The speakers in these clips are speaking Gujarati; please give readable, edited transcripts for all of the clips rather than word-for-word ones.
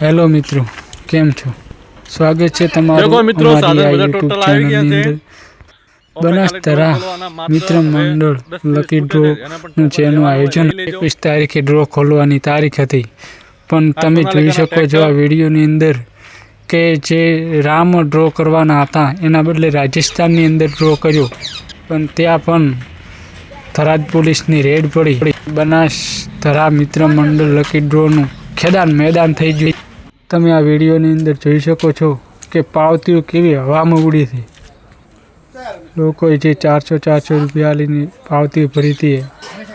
હેલો મિત્રો, કેમ છો? સ્વાગત છે તમારું देखो मित्रों અમારી साधन આ બધા યુટ્યુબ टोटल આવી ગયા ચેનલની છે અંદર આપણે ખાલી ડ્રો બનાસતરા ખોલવાના મિત્ર માત્ર હવે મંડળ 10 દિવસ લકી ખૂટે ડ્રો છે એના પણ નું ટોકન છે એનું લેવાનું હોય આયોજન લઈ લેજો 21 તારીખે ડ્રો ખોલવાની તારીખ હતી, પણ આ તમે જોઈ સોનાલિકાના શકો છો આ ટ્રેક્ટર વિડીયોની અંદર કે જે રામ ડ્રો કરવાના હતા એના બદલે રાજસ્થાનની અંદર ડ્રો કર્યો, પણ ત્યાં પણ થરાદ પોલીસની રેડ પડી. બનાસતરા મિત્ર મંડળ લકી ડ્રોનું મેદાન થઈ ગયું. તમે આ વિડીયોની અંદર જોઈ શકો છો કે પાવતીઓ કેવી હવામાં ઉડી હતી. લોકોએ જે 400 રૂપિયા લઈને પાવતી ભરી હતી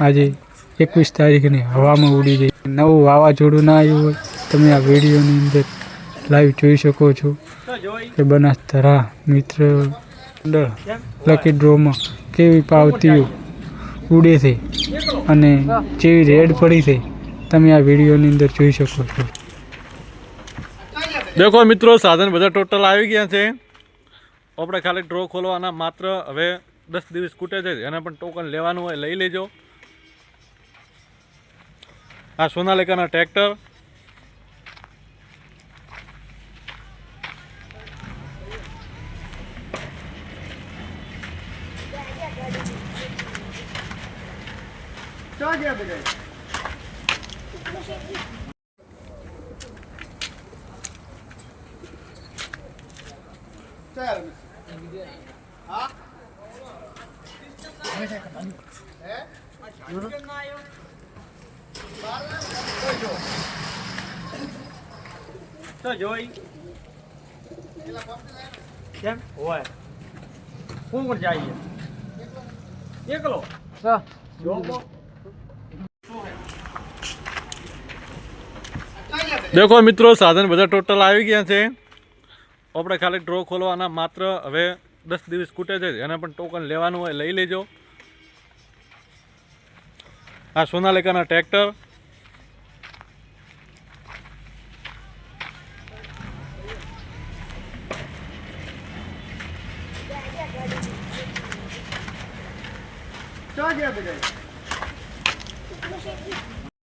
આજે 21 તારીખની હવામાં ઉડી ગઈ. નવું વાવાઝોડું ના આવ્યું હોય તમે આ વિડીયોની અંદર લાઈવ જોઈ શકો છો કે બનાસતરા મિત્ર મંડળ લકી ડ્રોમાં કેવી પાવતીઓ ઉડે છે અને જેવી રેડ પડી છે તમે આ વિડીયોની અંદર જોઈ શકો છો. देखो मित्रों साधन બધા ટોટલ આવી ગયા છે આપણે ખાલી ડ્રો ખોલવાના માત્ર હવે 10 દિવસ ખૂટે છે એના પણ ટોકન લેવાનું હોય લઈ લેજો આ સોનાલિકાના ટ્રેક્ટર તો જોઈ કેમ હોય કોણ કોણ જાય એકલો देखो मित्रों साधन બધા ટોટલ આવી ગયા છે આપણે ખાલી ડ્રો ખોલવાના માત્ર હવે 10 દિવસ ખૂટે છે એના પણ ટોકન લેવાનું હોય લઈ લેજો આ સોનાલિકાના ટ્રેક્ટર